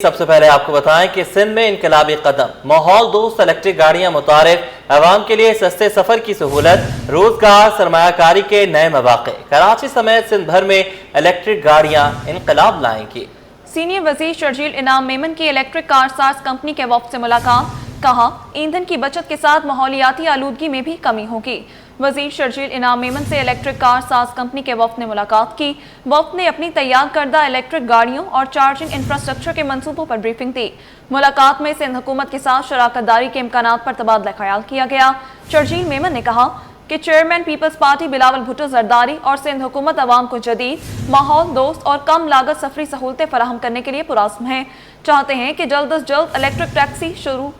सबसे पहले आपको बताएं कि सिंध में इनकलाबी कदम, माहौल दोस्त इलेक्ट्रिक गाड़ियां मुतारिफ, आवाम के लिए सस्ते सफर की सहूलत, रोजगार सरमायाकारी के नए मौके। कराची समेत सिंध भर में इलेक्ट्रिक गाड़ियां इनकलाब लाएंगी। सीनियर वजीर शर्जील इनाम मेमन की इलेक्ट्रिक कार साज कंपनी के वफ्द से मुलाकात, कहा ईंधन की बचत के साथ माहौलियाती आलूदगी में भी कमी होगी। वजीर शर्जील इनाम मेमन से इलेक्ट्रिक कार साज कंपनी के वफ्द ने मुलाकात की। वफ्द ने अपनी तैयार करदा इलेक्ट्रिक गाड़ियों और चार्जिंग इंफ्रास्ट्रक्चर के मंसूबों पर ब्रीफिंग दी। मुलाकात में सिंध हुकूमत के साथ शराकत दारी के इम्कानात पर तबादला ख्याल किया गया। शर्जील मेमन ने कहा कि chairman People's Party Bilawal Bhutto Zardari और सिंध हुकूमत अवाम को जदीद, माहौल दोस्त और कम लागत सफरी सहूलतें फराहम करने के लिए पुरअज़्म हैं। चाहते हैं कि जल्द अज जल्द इलेक्ट्रिक टैक्सी शुरू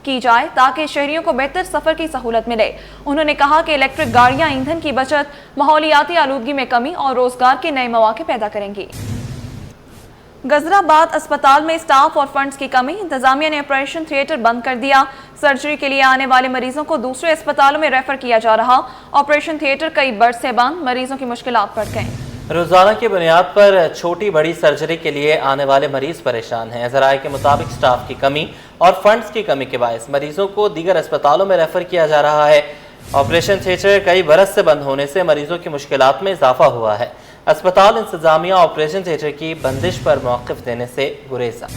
की जाए ताकि शहरियों को बेहतर सफर की सहूलत मिले। उन्होंने कहा कि इलेक्ट्रिक गाड़ियां ईंधन की बचत, माहौलियाती आलूदगी में कमी और रोजगार के नए मौके पैदा करेंगी। गजराबाद अस्पताल में स्टाफ और फंड्स की कमी, इंतजामिया ने ऑपरेशन थिएटर बंद कर दिया। सर्जरी के लिए आने वाले मरीजों को दूसरे अस्पतालों में रेफर किया जा रहा। ऑपरेशन थिएटर कई बरस से बंद, मरीजों की मुश्किलात बढ़ गई। रोजाना की बुनियाद पर छोटी बड़ी सर्जरी के लिए आने वाले मरीज परेशान हैं। ज़राए के मुताबिक स्टाफ की कमी और फंड्स की कमी के बायस मरीजों को दीगर अस्पतालों में रेफर किया जा रहा है। ऑपरेशन थिएटर कई बरस से बंद होने से मरीजों की मुश्किलात में इजाफा हुआ है। अस्पताल इंतजामिया ऑपरेशन थिएटर की बंदिश पर मौक़िफ़ देने से गुरेजा।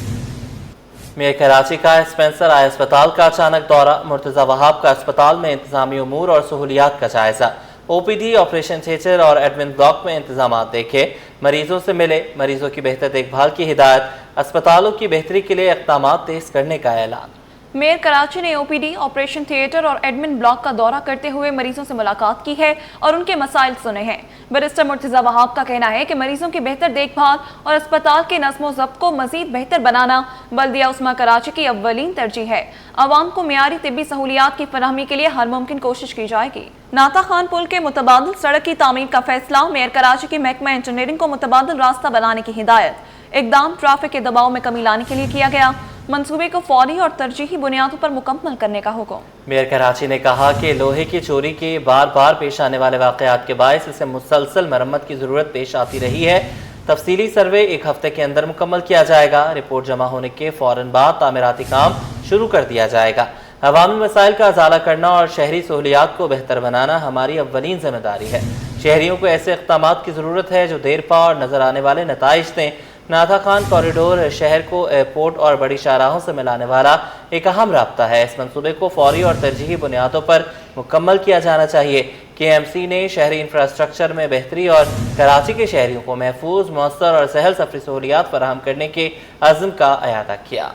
मेयर कराची का स्पेंसर आई अस्पताल का अचानक दौरा, मुर्तज़ा वहाब का अस्पताल में इंतजामी उमूर और सहूलियात का जायजा। ओपीडी, ऑपरेशन थिएटर और एडमिन ब्लॉक में इंतजाम देखे, मरीजों से मिले, मरीजों की बेहतर देखभाल की हिदायत, अस्पतालों की बेहतरी के लिए इक़दाम तेज करने का ऐलान। मेयर कराची ने ओपीडी, ऑपरेशन थिएटर और एडमिन ब्लॉक का दौरा करते हुए मरीजों से मुलाकात की है और उनके मसाइल सुने हैं। बैरिस्टर मुर्तज़ा वहाब का कहना है कि मरीजों की बेहतर देखभाल और अस्पताल के नज़्म ज़ब्त को मजीद बेहतर बनाना बल्दिया उस्मा कराची की अव्वलीन तरजीह है। आवाम को मियारी तिब्बी सहूलियात की फराहमी के लिए हर मुमकिन कोशिश की जाएगी। नाता खान पुल के मुतबादिल सड़क की तामीर का फैसला, मेयर कराची की महकमा इंजीनियरिंग को मुतबादिल रास्ता बनाने की हिदायत। इक़दाम ट्रैफिक के दबाव में कमी लाने के लिए किया गया। मंसूबे को फौरी और तरजीही बुनियादों पर मुकम्मल करने का हुक्म। मेयर कराची ने कहा कि लोहे की चोरी के बार बार पेश आने वाले वाक़यात के बायस इसे मुसलसल मरम्मत की ज़रूरत पेश आती रही है। तफसीली सर्वे एक हफ्ते के अंदर मुकम्मल किया जाएगा। रिपोर्ट जमा होने के फ़ौरन बाद तामीराती काम शुरू कर दिया जाएगा। अवामी मसाइल का अजाला करना और शहरी सहूलियात को बेहतर बनाना हमारी अव्वलीन जिम्मेदारी है। शहरियों को ऐसे इक़दामात की ज़रूरत है जो देर पा और नज़र आने वाले नताइज दें। नाता खान कॉरिडोर शहर को एयरपोर्ट और बड़ी शाहराहों से मिलाने वाला एक अहम रास्ता है। इस मंसूबे को फौरी और तरजीही बुनियादों पर मुकम्मल किया जाना चाहिए। KMC ने शहरी इंफ्रास्ट्रक्चर में बेहतरी और कराची के शहरियों को महफूज, मौसर और सहल सफरी सहूलियात फराहम करने के अज़्म का अयादा किया।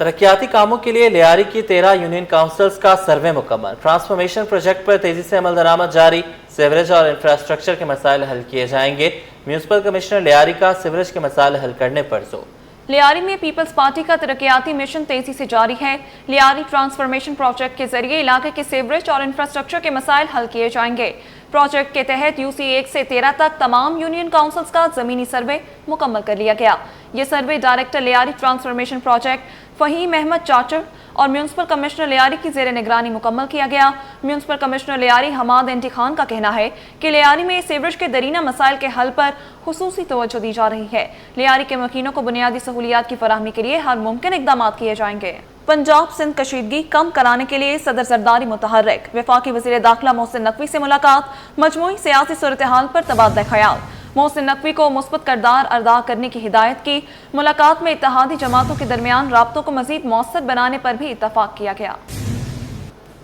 तरक्याती कामों के लिए लियारी की 13 यूनियन काउंसिल्स का सर्वे मुकम्मल, ट्रांसफॉर्मेशन प्रोजेक्ट पर तेजी से अमल दरामद जारी, सीवरेज और इंफ्रास्ट्रक्चर के मसाइल हल किए जाएंगे। म्यूनसिपल कमिश्नर लियारी का सीवरेज के मसाइल हल करने पर जोर। लियारी में पीपल्स पार्टी का तरक्याती मिशन तेजी से जारी है। लियारी ट्रांसफॉर्मेशन प्रोजेक्ट के जरिए इलाके के सीवरेज और इंफ्रास्ट्रक्चर के मसाइल हल किए जाएंगे। प्रोजेक्ट के तहत UC 1 से 13 तक तमाम यूनियन काउंसिल्स का जमीनी सर्वे मुकम्मल कर लिया गया। ये survey director Lyari transformation project Faheem Ahmed Chachar और म्यूनसिपल कमिश्नर लियारी की ज़ेर निगरानी मुकम्मल किया गया। म्यूनसिपल कमिश्नर लियारी हमाद एंटी खान का कहना है कि लियारी में सीवरेज के दरीना मसाइल के हल पर खुसूसी तवज्जो दी जा रही है। लियारी के मकीनों को बुनियादी सहूलियात की फराहमी के लिए हर मुमकिन इक़दाम किए जाएंगे। पंजाब सिंध कशीदगी कम कराने के लिए सदर जरदारी मुतहर्रिक, वफाकी वज़ीर दाखिला मोहसिन नकवी से मुलाकात, मजमूई सियासी सूरत हाल पर तबादला ख्याल। मोहसिन नकवी को मुस्बत किरदार अदा करने की हिदायत की। मुलाकात में इत्तेहादी जमातों के दरमियान राब्तों को मजीद मौसर बनाने पर भी इत्तफाक किया गया।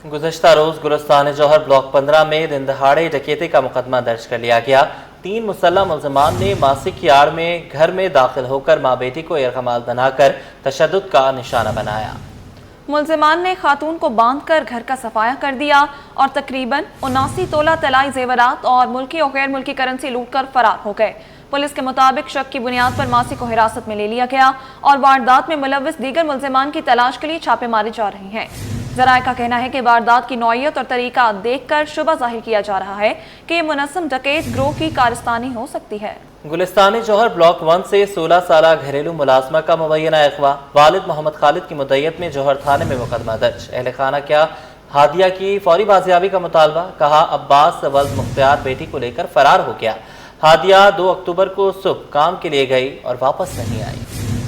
गुज़श्ता रोज गुलिस्तान जौहर ब्लॉक 15 में दिन दहाड़े डकैती का मुकदमा दर्ज कर लिया गया। 3 मुसल्लह मुल्ज़िमान ने मासिक की आड़ में घर में दाखिल होकर माँ बेटी को यरगमाल बनाकर तशद्दुद का निशाना बनाया। मुल्ज़िमान ने खातून को बांधकर घर का सफाया कर दिया और तकरीबन 79 तोला तलाई जेवरात और मुल्की और गैर मुल्की करेंसी लूटकर फरार हो गए। पुलिस के मुताबिक शक की बुनियाद पर मासी को हिरासत में ले लिया गया और वारदात में मुलव्विस दीगर मुल्ज़िमान की तलाश के लिए छापेमारी जा रही है। ज़राए का कहना है कि वारदात की नौइयत और तरीका देखकर शुबा जाहिर किया जा रहा है कि ये मुनज़्ज़म डकैत गिरोह की कारस्तानी हो सकती है। गुलिस्तान जौहर ब्लॉक 1 से 16 साल घरेलू मुलाजमा का मुबैना अगवा, वालिद मोहम्मद खालिद की मुद्दत में जौहर थाने में मुकदमा दर्ज। अहल खाना क्या हादिया की फौरी बाजियाबी का मुतालबा, कहा अब्बास वल्द मुख्तियार बेटी को लेकर फरार हो गया। हादिया 2 अक्टूबर को सुबह काम के लिए गई और वापस नहीं आई।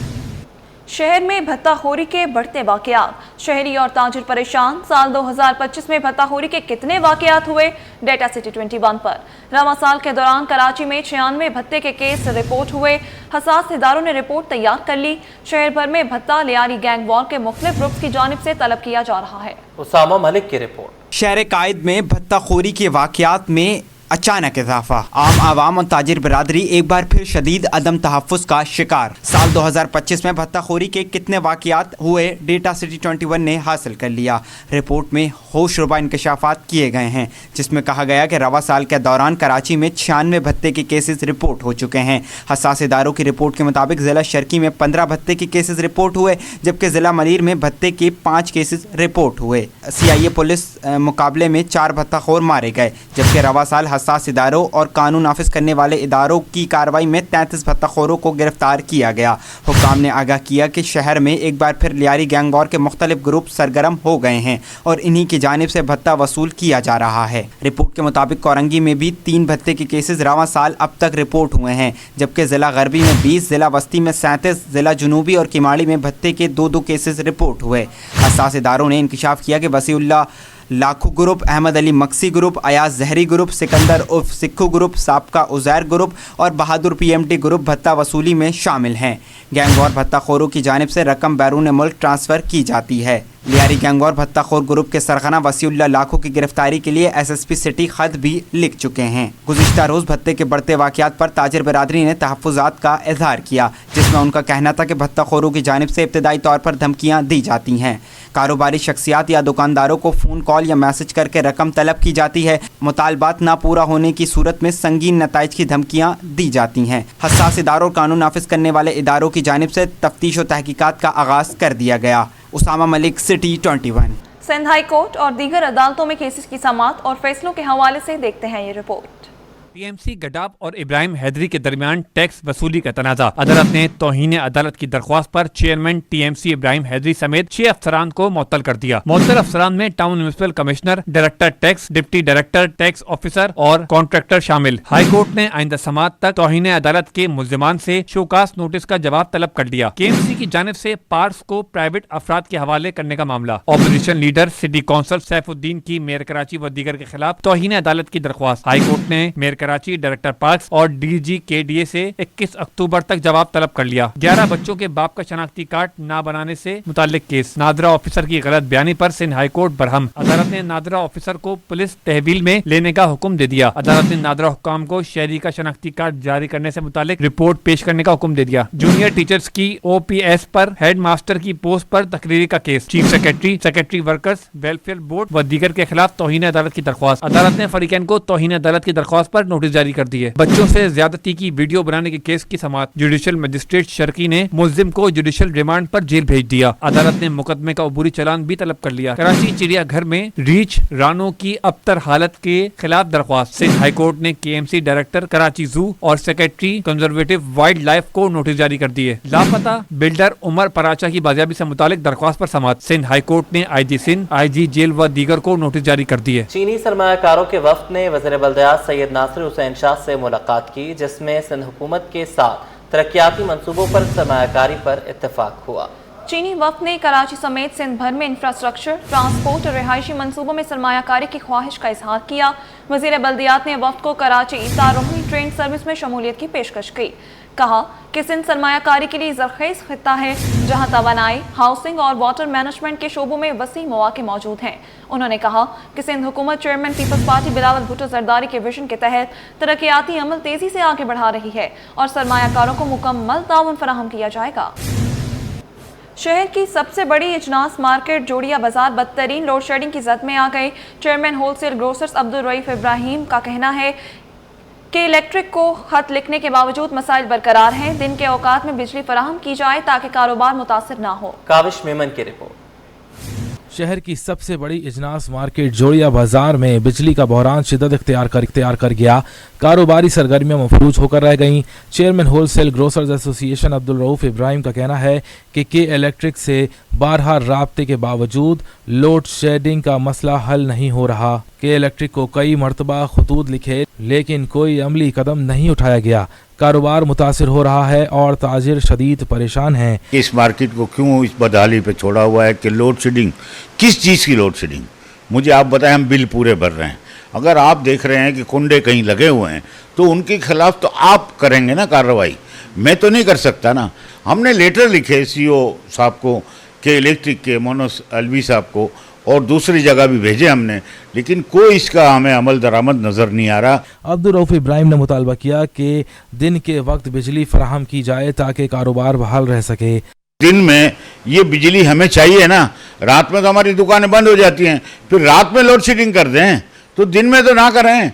शहर में भत्ताखोरी के बढ़ते वाकयात, शहरी और ताजिर परेशान। साल 2025 में भत्ताखोरी के कितने वाकयात हुए? डेटा सिटी 21 पर। रवां साल के दौरान कराची में 96 भत्ते के केस रिपोर्ट हुए। हसास इदारों ने रिपोर्ट तैयार कर ली। शहर भर में भत्ता लियारी गैंग वॉर के मुख्तलिफ ग्रुप्स की जानिब से तलब किया जा रहा है। उसामा मलिक की रिपोर्ट। शहर कायद में भत्ताखोरी के वाकयात में अचानक इजाफा। आम आवाम और ताजिर बिरादरी एक बार फिर शदीद अदम तहफ़्फ़ुज़ का शिकार। साल 2025 में भत्ताखोरी के कितने वाकयात हुए? डेटा सिटी 21 ने हासिल कर लिया। रिपोर्ट में होशरुबा इंकशाफात किए गए हैं, जिसमें कहा गया कि रवा साल के दौरान कराची में 96 भत्ते के केसेस रिपोर्ट हो चुके हैं। हसास इदारों की रिपोर्ट के मुताबिक ज़िला शर्की में 15 भत्ते के केसेस रिपोर्ट हुए, जबकि ज़िला मलीर में भत्ते के 5 केसेस रिपोर्ट हुए। CIA पुलिस मुकाबले में 4 भत्ताखोर मारे गए, जबकि रवा साल हसास इदारों और कानून नाफिज करने वाले इदारों की कार्रवाई में 33 भत्ताखोरों को गिरफ्तार किया गया। हुक्काम ने आगाह किया कि शहर में एक बार फिर लियारी गैंग वॉर के मुख्तलिफ ग्रुप सरगर्म हो गए हैं और इन्हीं की जानिब से भत्ता वसूल किया जा रहा है। रिपोर्ट के मुताबिक कोरंगी में भी 3 भत्ते के केसेस रवां साल अब तक रिपोर्ट हुए हैं, जबकि ज़िला गरबी में 20, ज़िला वस्ती में 37, ज़िला जुनूबी और किमाड़ी में भत्ते के 2-2 केसेस रिपोर्ट हुए। हसास इदारों ने इंकशाफ किया कि Wasiullah Lakhu group, Ahmed Ali Maksi group, Ayaz Zehri group, Sikandar उर्फ सिक्खू ग्रुप, साबका उज़ैर ग्रुप और बहादुर PMT ग्रुप भत्ता वसूली में शामिल हैं। गैंग वॉर भत्ताखोरों की जानिब से रकम बैरून मुल्क ट्रांसफ़र की जाती है। लियारी गैंग वॉर भत्ताखोर ग्रुप के सरगना वसीउल्लाह लाखू की गिरफ्तारी के लिए SSP सिटी खत भी लिख चुके हैं। गुज़िश्ता रोज़ भत्ते के बढ़ते वाक़यात पर ताजिर बिरादरी ने तहफ़्फ़ुज़ात का इज़हार किया, जिसमें उनका कहना था कि भत्ताखोरों की जानिब से इब्तदाई तौर पर धमकियाँ दी जाती हैं। कारोबारी शख्सियात या दुकानदारों को फ़ोन कॉल या मैसेज करके रकम तलब की जाती है। मुतालबात ना पूरा होने की सूरत में संगीन नताइज की धमकियाँ दी जाती हैं। हसास इदारों और कानून नाफिज करने वाले इदारों की जानिब से तफ्तीश और तहकीकात का आगाज़ कर दिया गया। Usama Malik, city 21। Sindh high court और दीगर अदालतों में केसेस की समाअत और फैसलों के हवाले से देखते हैं ये रिपोर्ट। TMC गडाब और इब्राहिम हैदरी के दरमियान टैक्स वसूली का तनाज़ा। अदालत ने तौहीन अदालत की दरख्वास्त पर चेयरमैन TMC इब्राहिम हैदरी समेत 6 अफसरान को मुअत्तल कर दिया। मुअत्तल अफसरान में town municipal commissioner, director tax, deputy director tax officer और कॉन्ट्रैक्टर शामिल। हाई कोर्ट ने आइंदा समाअत तक तौहीन अदालत के मुल्जिमान से शोकास नोटिस का जवाब तलब कर लिया। KMC की जानिब से पार्क्स को प्राइवेट अफराद के हवाले करने का मामला। Opposition leader city council Saifuddin की मेयर कराची व दीगर के खिलाफ तौहीन अदालत की दरख्वास्त। हाई कोर्ट ने मेयर कराची, डायरेक्टर पार्क्स और DG KDA से 21 अक्टूबर तक जवाब तलब कर लिया। 11 बच्चों के बाप का शनाख्ती कार्ड ना बनाने से मुताल्लिक केस। नादरा ऑफिसर की गलत बयानी पर सिंध हाई कोर्ट बरहम। अदालत ने नादरा ऑफिसर को पुलिस तहवील में लेने का हुक्म दे दिया। अदालत ने नादरा हुक्काम को शहरी का शनाख्ती कार्ड जारी करने से मुताल्लिक रिपोर्ट पेश करने का हुक्म दे दिया। जूनियर टीचर्स की OPS पर हेड मास्टर की पोस्ट पर तकरीरी का case. Chief secretary, secretary workers welfare board व दीगर के खिलाफ तौहीन अदालत की दरख्वास्त। अदालत ने फरीकैन को तौहीन अदालत की दरख्वास्त पर नोटिस जारी कर दी है। बच्चों से ज्यादती की वीडियो बनाने के केस की समाअत। जुडिशियल मजिस्ट्रेट शर्की ने मुल्जिम को जुडिशियल रिमांड पर जेल भेज दिया। अदालत ने मुकदमे का अबूरी चालान भी तलब कर लिया। कराची चिड़ियाघर में रीछ रानो की अबतर हालत के खिलाफ दरख्वास्त। सिंध हाई कोर्ट ने KMC डायरेक्टर कराची जू और सेक्रेटरी कंजर्वेटिव वाइल्ड लाइफ को नोटिस जारी कर दिए। लापता बिल्डर उमर पराचा की बाजियाबी से मुतालिक दरख्वास्त पर समाअत। सिंध हाई कोर्ट ने IG सिंध, IG जेल व दीगर को नोटिस जारी कर दिए। चीनी सरमायाकारों के वफ्द ने वज़ीर बल्दियात सैयद नासिर हुसैन शाह से मुलाकात की, जिसमें सिंध हुकूमत के साथ तरक्याती मंसूबों पर सरमायाकारी पर इत्तेफाक हुआ। चीनी वफ्द ने कराची समेत सिंध भर में इंफ्रास्ट्रक्चर, ट्रांसपोर्ट और रिहायशी मंसूबों में सरमायाकारी की ख्वाहिश का इजहार किया। वज़ीर बल्दियात ने वफ्द को कराची तारोही ट्रेन सर्विस में शमूलियत की पेशकश की। कहा कि सिंध सरमायाकारी के लिए ज़रख़ीज़ खित्ता है, जहाँ तवानाई, हाउसिंग और वाटर मैनेजमेंट के शोबों में वसी मौक़े मौजूद हैं। उन्होंने कहा कि सिंध हुकूमत chairman People's Party Bilawal Bhutto Zardari के विजन के तहत तरक्याती अमल तेज़ी से आगे बढ़ा रही है और सरमायाकारों को मुकम्मल ताउन फराहम किया जाएगा। शहर की सबसे बड़ी इजनास मार्केट जोड़िया बाजार बदतरीन लोड शेडिंग की जद में आ गई। Chairman wholesale grocers Abdul Raif Ibrahim का कहना है कि इलेक्ट्रिक को खत लिखने के बावजूद मसाइल बरकरार हैं। दिन के औकात में बिजली फराहम की जाए ताकि कारोबार मुतासिर ना हो। काविश मेमन की रिपोर्ट। शहर की सबसे बड़ी इजनास मार्केट जोड़िया बाजार में बिजली का बहरान शिद्दत इख्तियार कर गया। कारोबारी सरगर्मियां मफलूज होकर रह गईं। Chairman wholesale grocers association Abdul Rauf Ibrahim का कहना है कि के इलेक्ट्रिक से बारहा राब्ते के बावजूद लोड शेडिंग का मसला हल नहीं हो रहा। के इलेक्ट्रिक को कई मरतबा खतूत लिखे लेकिन कोई अमली कदम नहीं उठाया गया। कारोबार मुतासिर हो रहा है और ताजिर शदीद परेशान हैं। इस मार्केट को क्यों इस बदहाली पे छोड़ा हुआ है कि लोड शेडिंग, किस चीज़ की लोड शेडिंग, मुझे आप बताएं। हम बिल पूरे भर रहे हैं, अगर आप देख रहे हैं कि कुंडे कहीं लगे हुए हैं तो उनके खिलाफ तो आप करेंगे ना कार्रवाई, मैं तो नहीं कर सकता ना। हमने लेटर लिखे सीईओ साहब को कि इलेक्ट्रिक के मोनोस अलवी साहब को, और दूसरी जगह भी भेजे हमने, लेकिन कोई इसका हमें अमल दरामद नज़र नहीं आ रहा। अब्दुल रऊफ इब्राहिम ने मुतालबा किया कि दिन के वक्त बिजली फराहम की जाए ताकि कारोबार बहाल रह सके। दिन में ये बिजली हमें चाहिए ना, रात में तो हमारी दुकानें बंद हो जाती हैं, फिर रात में लोड शेडिंग कर दें तो दिन में तो ना करें।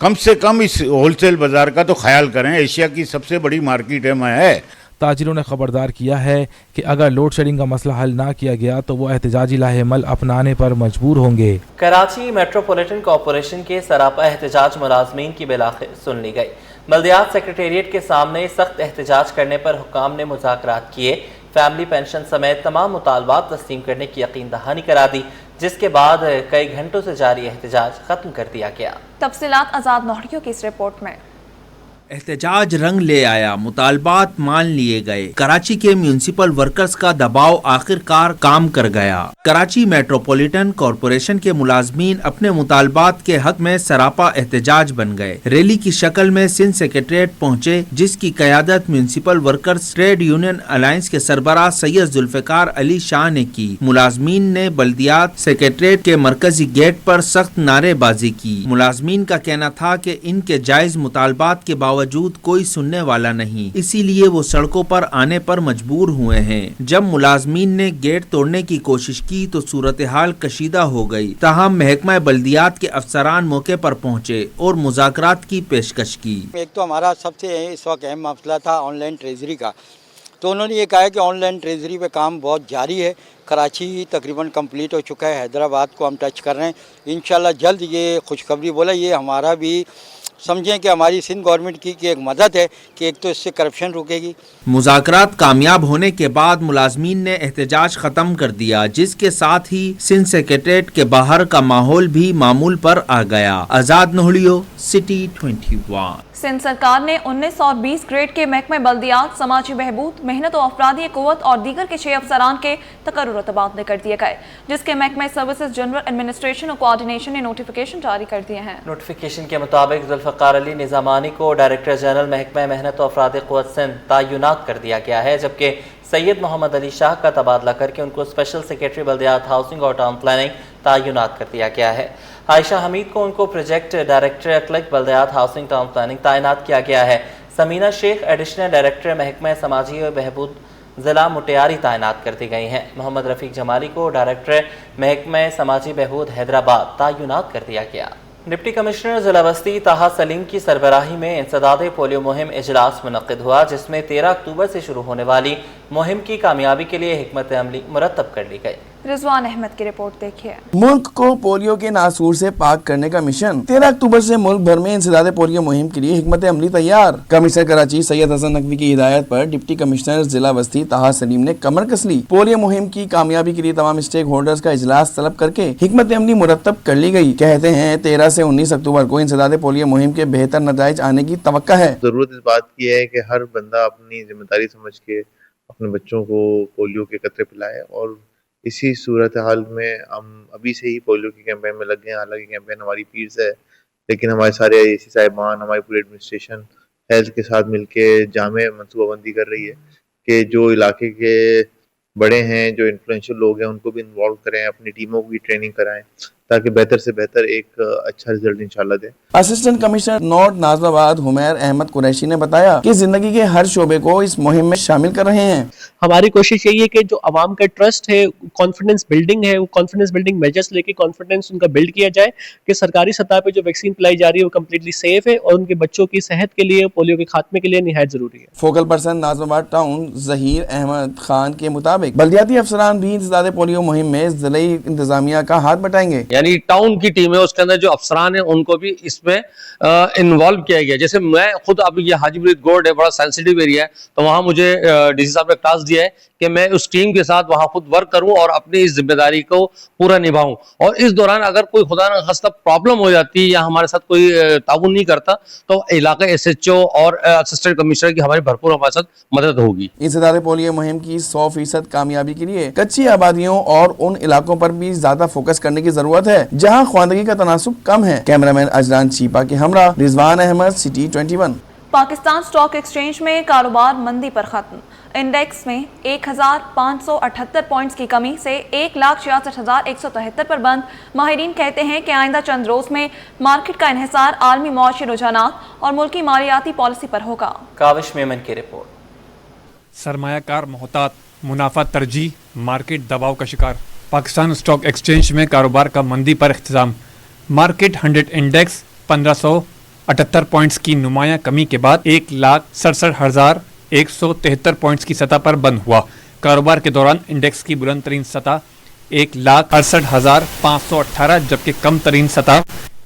कम से कम इस होलसेल बाज़ार का तो ख्याल करें, एशिया की सबसे बड़ी मार्केट है। ताजिरों ने खबरदार किया है कि अगर लोड शेडिंग का मसला हल ना किया गया तो वो एहतजाजी लाहेमल अपनाने पर मजबूर होंगे। कराची मेट्रोपॉलिटन कॉरपोरेशन के सरापा एहतजाज मुलाजमीन की बिलाखिर सुन ली गई। बल्दियात सेक्रेटेरिएट के सामने सख्त एहतजाज करने पर हुक्काम ने मुज़ाकरात किए, फैमिली पेंशन समेत तमाम मुतालबात तस्लीम करने की यकीन दहानी करा दी, जिसके बाद कई घंटों से जारी एहतजाज खत्म कर दिया गया। तफसीलात आज़ाद नोहरियों की इस रिपोर्ट में। एहतजाज रंग ले आया, मुतालबात मान लिए गए, कराची के म्यूनिसिपल वर्कर्स का दबाव आखिरकार काम कर गया। कराची मेट्रोपॉलिटन कॉरपोरेशन के मुलाजमीन अपने मुतालबात के हक में सरापा एहतजाज बन गए। रैली की शक्ल में सिंध सेक्रेटेरिएट पहुंचे, जिसकी क़यादत municipal workers trade union alliance के सरबराह सैयद जुल्फ़िकार अली शाह ने की। मुलाजमीन ने बल्दियात सेक्रेटेरिएट के मरकजी गेट पर सख्त नारेबाजी की। मुलाजमीन का कहना था कि इनके जायज मुतालबात के बावजूद कोई सुनने वाला नहीं, इसीलिए वो सड़कों पर आने पर मजबूर हुए हैं। जब मुलाजमीन ने गेट तोड़ने की कोशिश की तो सूरत हाल कशीदा हो गई। ताहम महकमा बल्दियात के अफसरान मौके पर पहुंचे और मुज़ाकरात की पेशकश की। एक तो हमारा सबसे इस वक्त अहम मसला था ऑनलाइन ट्रेजरी का, तो उन्होंने ये कहा है कि ऑनलाइन ट्रेजरी पे काम बहुत जारी है। कराची तकरीबन कंप्लीट हो चुका है, हैदराबाद को हम टच कर रहे हैं। इंशाल्लाह जल्द ये खुशखबरी बोला, ये हमारा भी समझें कि हमारी सिंध गवर्नमेंट की एक मदद है कि एक तो इससे करप्शन रुकेगी। मुज़ाकरात कामयाब होने के बाद मुलाजमीन ने एहतजाज खत्म कर दिया, जिसके साथ ही सिंध सेक्रेटेरिएट के बाहर का माहौल भी मामूल पर आ गया। आज़ाद नोहलियो, सिटी 21। सिंध सरकार ने 19 और 20 ग्रेड के महकमे बल्दियात, समाजी बहबूद, मेहनत और अफरादी क़ुव्वत और दीगर के 6 अफसरान के तकर्रुर तबादले कर दिए गए, जिसके महकमा सर्विसेज जनरल एडमिनिस्ट्रेशन और कोऑर्डिनेशन ने नोटिफिकेशन जारी कर दिए हैं। नोटिफिकेशन के मुताबिक जुल्फ़िकार अली निज़ामानी को डायरेक्टर जनरल महकमा मेहनत और अफरादी क़ुव्वत सिंध तयनात कर दिया गया है, जबकि सैयद मोहम्मद अली शाह का तबादला करके उनको स्पेशल सेक्रेटरी बल्दियात हाउसिंग और टाउन प्लानिंग तयनात कर दिया गया है। आयशा हमीद को उनको प्रोजेक्ट डायरेक्टर अक्लक बल्दियात हाउसिंग टाउन प्लानिंग तैनात किया गया है। समीना शेख एडिशनल डायरेक्टर महकमा समाजी और बहबूद ज़िला मुटियारी तैनात कर दी गई हैं। मोहम्मद रफ़ीक जमाली को डायरेक्टर महकमा समाजी बहबूद हैदराबाद तैनात कर दिया गया। डिप्टी कमिश्नर ज़िला बस्ती ताहा सलीम की सरबराही में इंसदाद पोलियो मुहिम इजलास मुनक़्क़िद हुआ, जिसमें 13 अक्टूबर से शुरू होने वाली मुहिम की कामयाबी के लिए हिकमत अमली मुरतब कर ली गई। रिजवान अहमद की रिपोर्ट देखिए। मुल्क को पोलियो के नासूर से पाक करने का मिशन। 13 अक्टूबर से मुल्क भर में इंसदाद पोलियो मुहिम के लिए हिकमत अमली तैयार। कमिश्नर कराची सैयद हसन नकवी की हिदायत पर डिप्टी कमिश्नर जिला बस्ती ताहा सलीम ने कमर कस ली। पोलियो मुहिम की कामयाबी के लिए तमाम स्टेक होल्डर्स का इजलास तलब करके हिकमत अमली मुरतब कर ली गई। कहते हैं 13 से 19 अक्टूबर को इंसदाद पोलियो मुहिम के बेहतर नताइज आने की तवक्का है। जरूरत इस बात की है कि हर बंदा अपनी जिम्मेदारी समझ के अपने बच्चों को पोलियो के कतरे पिलाए, और इसी सूरत हाल में हम अभी से ही पोलियो के कैंपेन में लग गए हैं। हालांकि कैंपेन हमारी पीर से है, लेकिन हमारे सारे एसी साहिबान, हमारी पूरी एडमिनिस्ट्रेशन हेल्थ के साथ मिलके जामे मनसूबाबंदी कर रही है कि जो इलाके के बड़े हैं, जो इन्फ्लुएंशियल लोग हैं, उनको भी इन्वॉल्व करें, अपनी टीमों की ट्रेनिंग कराएं, ताकि बेहतर से बेहतर एक अच्छा रिजल्ट इंशाल्लाह दें। Assistant commissioner north Nazimabad Humair Ahmed Qureshi ने बताया कि जिंदगी के हर शोबे को इस मुहिम में शामिल कर रहे हैं। हमारी कोशिश यही है कि जो आवाम का ट्रस्ट है, कॉन्फिडेंस बिल्डिंग है, वो कॉन्फिडेंस बिल्डिंग मेजर्स लेके कॉन्फिडेंस उनका बिल्ड किया जाए कि सरकारी सतह पे जो वैक्सीन पिलाई जा रही है वो कम्प्लीटली सेफ है और उनके बच्चों की सेहत के लिए, पोलियो के खात्मे के लिए निहायत जरूरी है। Focal person Nazimabad town Zaheer Ahmed Khan के मुताबिक बल्दियाती अफसरान भी इंसदाद पोलियो मुहिम में ज़िले इंतजामिया का हाथ बटाएंगे। یعنی ٹاؤن کی ٹیم ہے، اس کے اندر جو افسران ہیں ان کو بھی اس میں انوالو کیا گیا. جیسے میں خود اب یہ حاجی مرید گورڈ ہے، بڑا سینسیٹیو ایریا ہے، تو وہاں مجھے ڈی سی صاحب نے ٹاسک دیا ہے کہ میں اس ٹیم کے ساتھ وہاں خود ورک کروں اور اپنی اس ذمہ داری کو پورا نبھاؤں. اور اس دوران اگر کوئی خدا نہ خواستہ پرابلم ہو جاتی ہے یا ہمارے ساتھ کوئی تعاون نہیں کرتا تو علاقے ایس ایچ او اور اسسٹنٹ کمشنر کی ہماری بھرپور ہمارے ساتھ مدد ہوگی. انسداد پولیو مہم کی 100% کامیابی کے لیے کچی آبادیوں اور ان علاقوں پر بھی زیادہ فوکس کرنے کی ضرورت ہے جہاں خواندگی کا تناسب کم ہے. کیمرامین اجلان چیپا کے ہمراہ Rizwan Ahmed, city 21. Pakistan stock exchange میں کاروبار مندی پر ختم. انڈیکس میں 1578 پوائنٹس کی کمی سے 1,66,173 پر بند. ماہرین کہتے ہیں کہ آئندہ چند روز میں مارکیٹ کا انحصار عالمی معاشی رجحانات اور ملکی مالیاتی پالیسی پر ہوگا. کاوش میمن کی رپورٹ. سرمایہ کار محتاط، منافع ترجیح، مارکیٹ دباؤ کا شکار. پاکستان اسٹاک ایکسچینج میں کاروبار کا مندی پر اختتام. مارکیٹ 100 انڈیکس 1578 پوائنٹس کی نمایاں کمی کے بعد 1,67,173 پوائنٹس کی سطح پر بند ہوا. کاروبار کے دوران انڈیکس کی بلند ترین سطح 1,68,518 جبکہ کم ترین سطح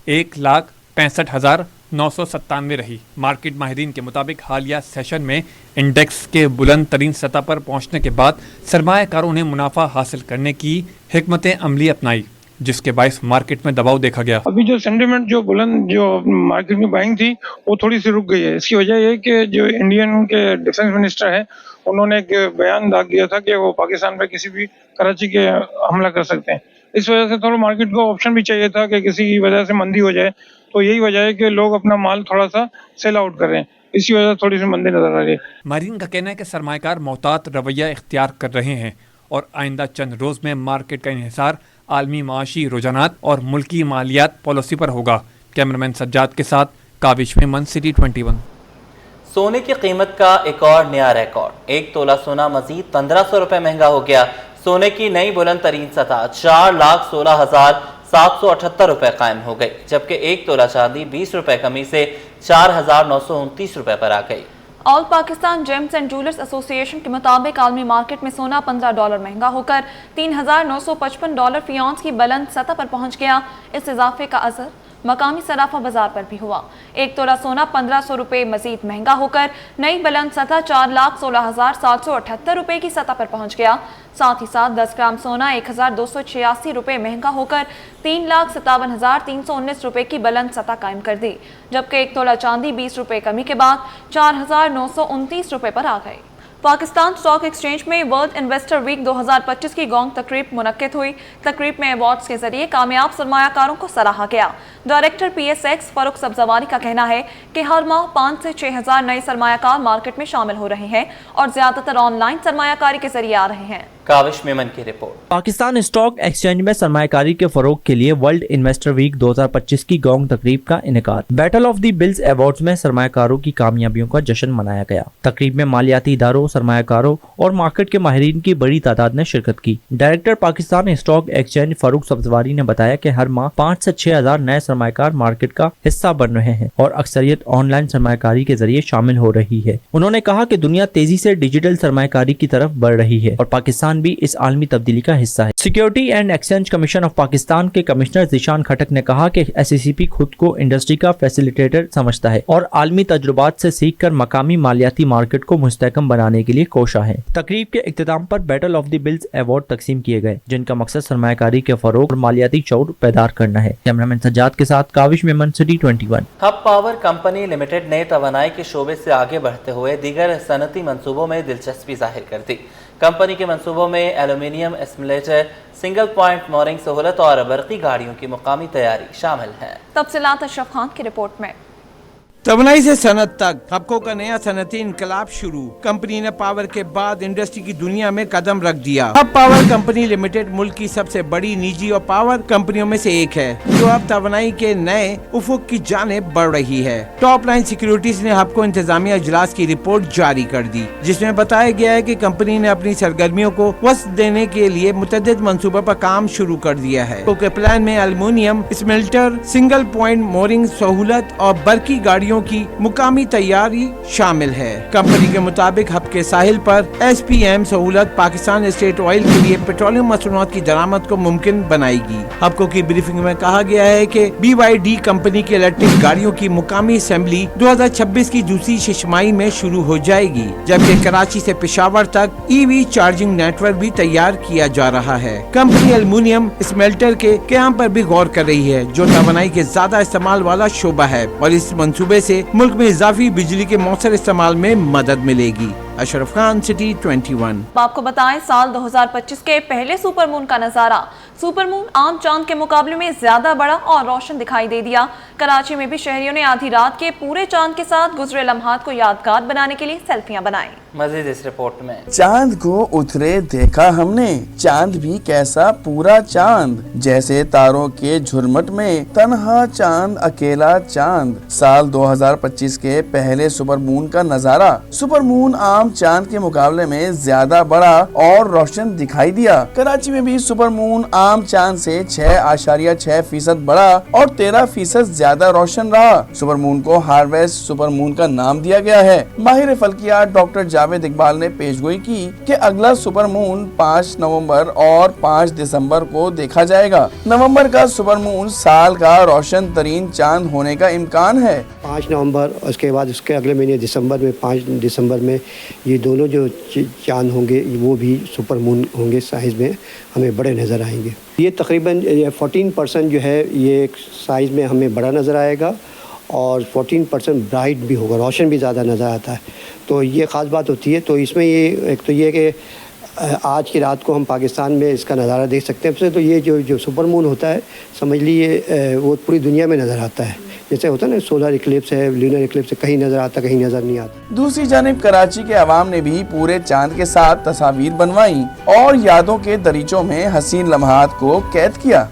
1,65,997 رہی. مارکیٹ ماہرین کے مطابق حالیہ سیشن میں انڈیکس کے بلند ترین سطح پر پہنچنے کے بعد سرمایہ کاروں نے منافع حاصل کرنے کی حکمت عملی اپنائی جس کے باعث مارکیٹ میں دباؤ دیکھا گیا. ابھی جو سینٹیمنٹ جو بلند جو مارکیٹ میں بائنگ تھی وہ تھوڑی سی رک گئی ہے. اس کی وجہ یہ کہ جو انڈین کے ڈیفنس منسٹر ہیں انہوں نے ایک بیان داغ دیا تھا کہ وہ پاکستان پہ کسی بھی کراچی کے حملہ کر سکتے ہیں. اس وجہ سے تھوڑا مارکیٹ کو آپشن بھی چاہیے تھا کہ کسی کی وجہ سے مندی ہو جائے، تو یہی وجہ ہے کہ لوگ اپنا مال تھوڑا سا سیل آؤٹ کر رہے ہیں. اسی وجہ سے تھوڑی سی مندی نظر آ رہی ہے. ماہرین کا کہنا ہے کہ سرمایہ کار محتاط رویہ اختیار کر رہے ہیں اور آئندہ چند روز میں مارکیٹ کا انحصار عالمی معاشی رجحانات اور ملکی مالیات پالیسی پر ہوگا. کیمرامین سجاد کے ساتھ کاوش میمن، سٹی 21. سونے کی قیمت کا ایک اور نیا ریکارڈ. 1 تولہ سونا مزید 1500 روپے مہنگا ہو گیا. سونے کی نئی بلند ترین سطح 4,16,778 روپے قائم ہو گئی جبکہ 1 تولہ چاندی 20 روپے کمی سے 4,929 روپے پر آ گئی. آل پاکستان جیمز اینڈ جولرز ایسوسی ایشن کے مطابق عالمی مارکیٹ میں سونا $15 مہنگا ہو کر $3,955 فی اونس کی بلند سطح پر پہنچ گیا. اس اضافے کا اثر مقامی صرافہ بازار پر بھی ہوا. 1 تولہ سونا 1500 روپے مزید مہنگا ہو کر نئی بلند سطح 4,16,778 روپے کی سطح پر پہنچ گیا. ساتھ ہی ساتھ 10 گرام سونا 1,286 روپے مہنگا ہو کر 3,57,319 روپے کی بلند سطح قائم کر دی جبکہ 1 تولہ چاندی 20 روپے کمی کے بعد 4,929 روپے پر آ گئی. پاکستان اسٹاک ایکسچینج میں ورلڈ انویسٹر ویک 2025 کی گونگ تقریب منعقد ہوئی. تقریب میں ایوارڈز کے ذریعے کامیاب سرمایہ کاروں کو سراہا گیا. ڈائریکٹر PSX فاروق سبزواری کا کہنا ہے کہ ہر ماہ 5 سے 6,000 نئے سرمایہ کار مارکیٹ میں شامل ہو رہے ہیں اور زیادہ تر آن لائن سرمایہ کاری کے ذریعے آ رہے ہیں. کاوش میمن کی رپورٹ. پاکستان اسٹاک ایکسچینج میں سرمایہ کاری کے فروغ کے لیے ورلڈ انویسٹر ویک 2025 کی گونگ تقریب کا انعقاد. Battle of the bills awards میں سرمایہ کاروں کی کامیابیوں کا جشن منایا گیا. تقریب میں مالیاتی اداروں، سرمایہ کاروں اور مارکیٹ کے ماہرین کی بڑی تعداد نے شرکت کی. ڈائریکٹر پاکستان اسٹاک ایکسچینج فاروق سبزواری نے بتایا کہ ہر ماہ 5 سے 6,000 نئے سرمایہ کار مارکیٹ کا حصہ بن رہے ہیں اور اکثریت آن لائن سرمایہ کاری کے ذریعے شامل ہو رہی ہے. انہوں نے کہا کہ دنیا تیزی سے ڈیجیٹل سرمایہ کاری کی طرف بڑھ رہی ہے اور پاکستان بھی اس عالمی تبدیلی کا حصہ ہے. Security and exchange commission of Pakistan کے کمشنر ذیشان کھٹک نے کہا کہ SECP خود کو انڈسٹری کا فیسیلیٹیٹر سمجھتا ہے اور عالمی تجربات سے سیکھ کر مقامی مالیاتی مارکیٹ کو مستحکم بنانے کے لیے کوشاں ہے. تقریب کے اختتام پر battle of the bulls award تقسیم کیے گئے جن کا مقصد سرمایہ کاری کے فروغ اور مالیاتی شعور بیدار کرنا ہے. کیمرامین سجاد کے ساتھ Kawish Memon, city 21. Hub power company limited نے توانائی کے شعبے سے آگے بڑھتے ہوئے دیگر صنعتی منصوبوں میں دلچسپی ظاہر کر دی. کمپنی کے منصوبوں میں ایلومینیم اسملیٹر، سنگل پوائنٹ مورنگ سہولت اور برقی گاڑیوں کی مقامی تیاری شامل ہیں. تفصیلات اشرف خان کی رپورٹ میں. توانائی سے صنعت تک ہبکو کا نیا صنعتی انقلاب شروع. کمپنی نے پاور کے بعد انڈسٹری کی دنیا میں قدم رکھ دیا. ہب پاور کمپنی لمیٹڈ ملک کی سب سے بڑی نجی اور پاور کمپنیوں میں سے ایک ہے جو اب توانائی کے نئے افق کی جانب بڑھ رہی ہے. ٹاپ لائن سیکیورٹیز نے ہبکو انتظامیہ اجلاس کی رپورٹ جاری کر دی جس میں بتایا گیا ہے کہ کمپنی نے اپنی سرگرمیوں کو وسعت دینے کے لیے متعدد منصوبوں پر کام شروع کر دیا ہے. کے پلان میں ایلومینیم اسملٹر، سنگل پوائنٹ مورنگ سہولت اور برقی گاڑیوں गाड़ियों की मुकामी तैयारी शामिल है। कंपनी के मुताबिक हब के साहिल पर SPM सहूलत पाकिस्तान स्टेट ऑयल के लिए पेट्रोलियम मसनूआत की दरामद को मुमकिन बनाएगी। हबको की ब्रीफिंग में कहा गया है कि BYD कंपनी की इलेक्ट्रिक गाड़ियों की मुकामी असेंबली 2026 की दूसरी छमाही में शुरू हो जाएगी, जबकि कराची से पेशावर तक EV चार्जिंग नेटवर्क भी तैयार किया जा रहा है। कंपनी एल्युमिनियम स्मेल्टर के क़याम पर भी गौर कर रही है, जो तवानाई के ज्यादा इस्तेमाल वाला शोबा है, और इस मंसूबे से मुल्क में इजाफी बिजली के मौसर इस्तेमाल में मदद मिलेगी। अशरफ खान, सिटी 21। आपको बताएं, साल 2025 के पहले सुपरमून का नजारा। सुपरमून आम चांद के मुकाबले में ज्यादा बड़ा और रोशन दिखाई दे दिया। कराची में भी शहरियों ने आधी रात के पूरे चांद के साथ गुजरे लम्हात को यादगार बनाने के लिए सेल्फियां बनाई। मजीद इस रिपोर्ट में। चांद को उतरे देखा हमने, चांद भी कैसा पूरा चांद, जैसे तारों के झुरमट में तन्हा चांद अकेला चांद। साल 2025 के पहले सुपरमून का नजारा। सुपरमून आम चांद के मुकाबले में ज्यादा बड़ा और रोशन दिखाई दिया। कराची में भी सुपरमून आम चांद से 6.6% बड़ा और 13% ज्यादा रोशन रहा। सुपरमून को हार्वेस्ट सुपरमून का नाम दिया गया है। माहिर फल्कियात डॉक्टर जावेद इकबाल ने पेशगोई की कि अगला सुपरमून 5 नवंबर और 5 दिसंबर को देखा जाएगा। नवंबर का सुपरमून साल का रोशन तरीन चांद होने का इम्कान है। 5 नवंबर और उसके बाद उसके अगले महीने दिसंबर में 5 दिसंबर में ये दोनों जो चांद होंगे वो भी सुपरमून होंगे, साइज़ में हमें बड़े नज़र आएंगे। ये तकरीबन 14% जो है ये साइज़ में हमें बड़ा नज़र आएगा और 14% ब्राइट भी होगा, रोशन भी ज़्यादा नज़र आता है, तो ये ख़ास बात होती है। तो इसमें ये एक तो ये कि आज की रात को हम पाकिस्तान में इसका नज़ारा देख सकते हैं। सबसे तो ये जो सुपरमून होता है, समझ लीजिए वो पूरी दुनिया में नज़र आता है। जैसे होता है ना सोलर इक्लिप्स है, लूनर इक्लिप्स है, कहीं नज़र आता कहीं नज़र नहीं आता। दूसरी जानिब कराची के अवाम ने भी पूरे चांद के साथ तस्वीर बनवाई और यादों के दरीचों में हसीन लम्हात को कैद किया।